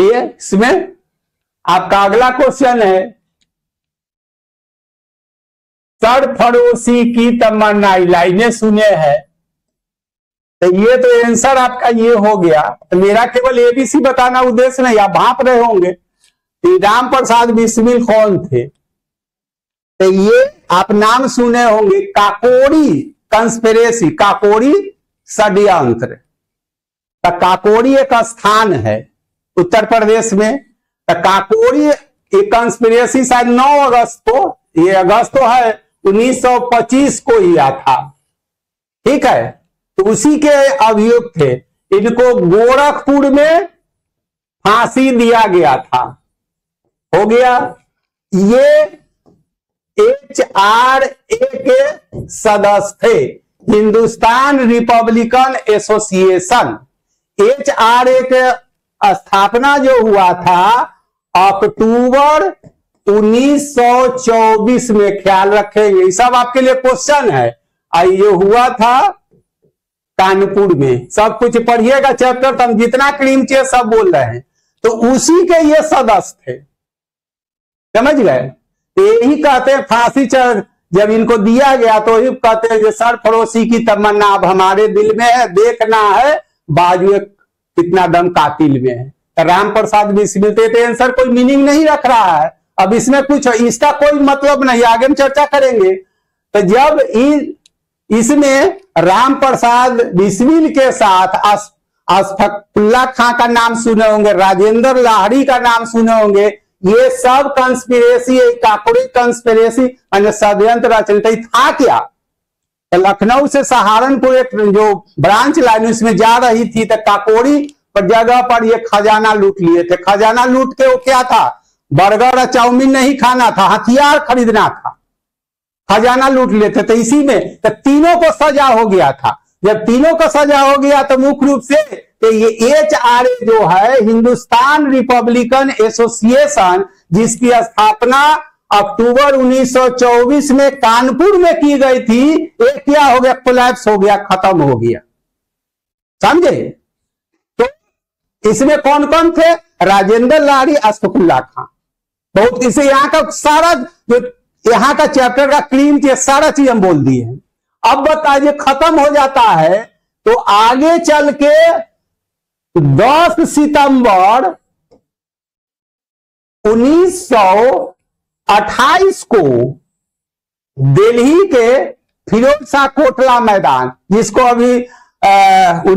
ठीक है। इसमें आपका अगला क्वेश्चन है, सरफरोशी की तमन्ना, लाइनें सुने हैं, तो ये तो आंसर आपका ये हो गया। तो मेरा केवल एबीसी बताना उद्देश्य नहीं, आप भाप रहे होंगे राम प्रसाद बिस्मिल कौन थे। तो ये आप नाम सुने होंगे, काकोरी कंस्पिरेसी, काकोरी षड्यंत्र। तो काकोरी एक स्थान है उत्तर प्रदेश में। तो काकोरी एक कंस्पिरेसी शायद 9 अगस्त को, ये अगस्त तो है 1925 को हुआ था, ठीक है। तो उसी के अभियुक्त थे, इनको गोरखपुर में फांसी दिया गया था। हो गया। ये HRA के सदस्य थे, हिंदुस्तान रिपब्लिकन एसोसिएशन। HRA के स्थापना जो हुआ था अक्टूबर 1924 में, ख्याल रखेंगे, ये सब आपके लिए क्वेश्चन है। ये हुआ था कानपुर में। सब कुछ पढ़िएगा चैप्टर, तो हम जितना क्रीम चाहिए सब बोल रहे हैं। तो उसी के ये सदस्य थे, समझ गए। यही कहते हैं फांसी जब इनको दिया गया तो यही कहते हैं कि सरफरोशी की तमन्ना अब हमारे दिल में है, देखना है बाजू कितना दम कातिल में है। तो राम प्रसाद बिस्मिल तो आंसर कोई मीनिंग नहीं रख रहा है। अब इसमें कुछ इसका कोई मतलब नहीं, आगे हम चर्चा करेंगे। तो जब इसमें राम प्रसाद बिस्मिल के साथ अशफाकुल्ला खां का नाम सुने होंगे, राजेंद्र लाहिड़ी का नाम सुने होंगे, ये सब कंस्पिरेसी, काकोरी कंस्पिरेसी यानी षड्यंत्र रचना था क्या। तो लखनऊ से सहारनपुर एक जो ब्रांच लाइन उसमें जा रही थी, तो काकोरी पर जगह पर ये खजाना लूट लिए थे। खजाना लूट के वो क्या था, बर्गर और चाउमीन नहीं खाना था, हथियार खरीदना था। खजाना लूट लेते। तो इसी में तो तीनों को सजा हो गया था। जब तीनों को सजा हो गया तो मुख्य रूप से तो ये HRA जो है, हिंदुस्तान रिपब्लिकन एसोसिएशन, जिसकी स्थापना अक्टूबर 1924 में कानपुर में की गई थी, ये क्या हो गया, कोलैप्स हो गया, खत्म हो गया, समझे। तो इसमें कौन कौन थे, राजेंद्र लाहिड़ी, अशफाकुल्ला खां। बहुत इसे यहाँ का सारा जो यहाँ का चैप्टर का क्रीम थी, सारा चीज हम बोल दिए हैं। अब बताइए, खत्म हो जाता है तो आगे चल के 10 सितंबर 1928 को दिल्ली के फिरोज शाह कोटला मैदान, जिसको अभी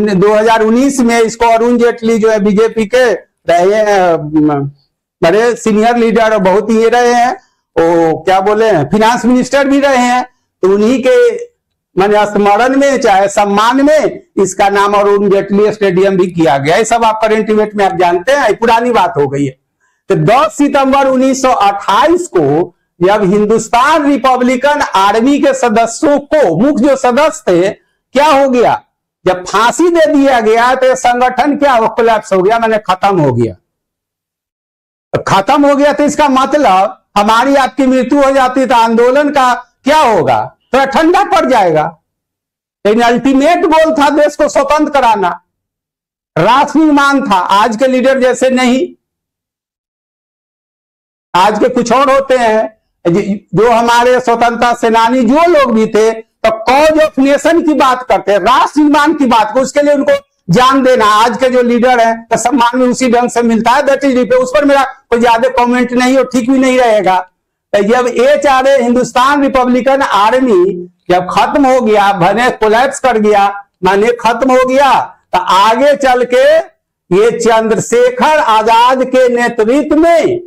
2019 में इसको अरुण जेटली जो है बीजेपी के रहे हैं, बड़े सीनियर लीडर और बहुत ही रहे हैं, वो क्या बोले फिनांस मिनिस्टर भी रहे हैं। तो उन्हीं के माने स्मरण में चाहे सम्मान में इसका नाम अरुण जेटली स्टेडियम भी किया गया। ये सब आप करंट इवेंट में आप जानते हैं, पुरानी बात हो गई है। तो 10 सितंबर 1928 को जब हिंदुस्तान रिपब्लिकन आर्मी के सदस्यों को, मुख्य जो सदस्य थे, क्या हो गया, जब फांसी दे दिया गया तो संगठन क्या हो, कोलैप्स हो गया, मैंने खत्म हो गया। तो खत्म हो गया तो इसका मतलब हमारी आपकी मृत्यु हो जाती तो आंदोलन का क्या होगा, थोड़ा ठंडा पड़ जाएगा। लेकिन अल्टीमेट गोल था देश को स्वतंत्र कराना, राष्ट्र निर्माण था। आज के लीडर जैसे नहीं, आज के कुछ और होते हैं। जो हमारे स्वतंत्रता सेनानी जो लोग भी थे, तो कॉज ऑफ नेशन की बात करते हैं, राष्ट्र निर्माण की बात को, उसके लिए उनको जान देना। आज के जो लीडर हैं तो सम्मान भी उसी ढंग से मिलता है, दैट इज उस पर मेरा कोई ज्यादा कमेंट नहीं और ठीक भी नहीं रहेगा। तो जब HRA हिंदुस्तान रिपब्लिकन आर्मी जब खत्म हो गया, भले कोलैप्स कर गया, माने खत्म हो गया, तो आगे चल के ये चंद्रशेखर आजाद के नेतृत्व में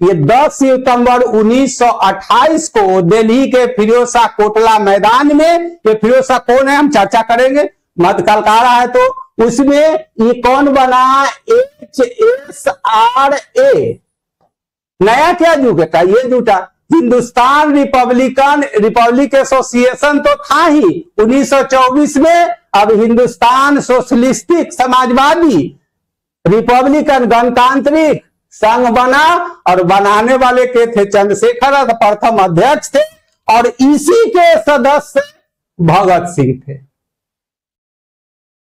ये 10 सितंबर 1928 को दिल्ली के फिरोज शाह कोटला मैदान में, ये फिरोज शाह कौन है हम चर्चा करेंगे, मध्यकाल है, तो उसमें ये कौन बना, HSRA। नया क्या जुटा, ये जुटा हिंदुस्तान रिपब्लिक एसोसिएशन तो था ही 1924 में। अब हिंदुस्तान सोशलिस्टिक समाजवादी रिपब्लिकन गणतांत्रिक संघ बना, और बनाने वाले के थे चंद्रशेखर, प्रथम अध्यक्ष थे, और इसी के सदस्य भगत सिंह थे।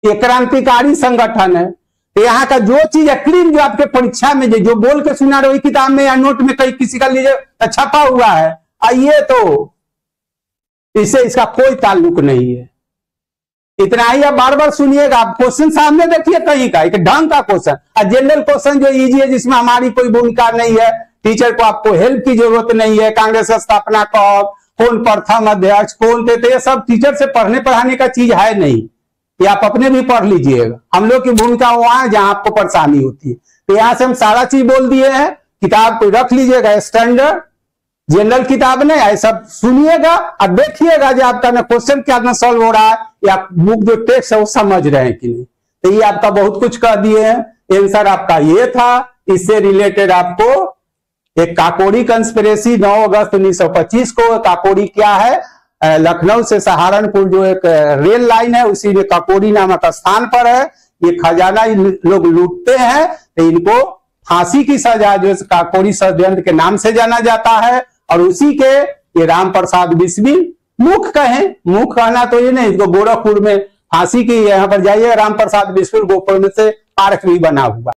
ये क्रांतिकारी संगठन है। तो यहाँ का जो चीज है क्लीन, जो आपके परीक्षा में जो बोल के सुना रहे किताब में या नोट में कहीं किसी का लीजिए छपा हुआ है, आइए तो इससे इसका कोई ताल्लुक नहीं है। इतना ही आप बार बार सुनिएगा, आप क्वेश्चन सामने देखिए कहीं का एक ढंग का क्वेश्चन, जनरल क्वेश्चन जो इजी है, जिसमें हमारी कोई भूमिका नहीं है, टीचर को आपको हेल्प की जरूरत नहीं है, कांग्रेस का स्थापना कब, कौन प्रथम अध्यक्ष, कौन थे, तो ये सब टीचर से पढ़ने पढ़ाने का चीज है नहीं, ये आप अपने भी पढ़ लीजिएगा। हम लोग की भूमिका वहां है जहां आपको परेशानी होती है। तो यहां से हम सारा चीज बोल दिए हैं, किताब को रख लीजिएगा, स्टैंडर्ड जनरल किताब ने, ऐसा सुनिएगा और देखिएगा जो आपका ना क्वेश्चन क्या ना सॉल्व हो रहा है, या बुक जो टेक्स्ट है वो समझ रहे हैं कि नहीं। तो ये आपका बहुत कुछ कह दिए हैं, आंसर आपका ये था। इससे रिलेटेड आपको एक काकोरी कंस्पिरेसी 9 अगस्त 1925 को, काकोरी क्या है, लखनऊ से सहारनपुर जो एक रेल लाइन है उसी में काकोरी नामक स्थान पर है। ये खजाना लोग लूटते हैं तो इनको फांसी की सजा जो काकोरी षड्यंत्र के नाम से जाना जाता है, और उसी के ये राम प्रसाद बिस्मिल मुख कहें, मुख कहना तो ये नहीं, तो गोरखपुर में फांसी की, यहाँ पर जाइए राम प्रसाद बिस्मिल गोरखपुर में से पार्क भी बना हुआ।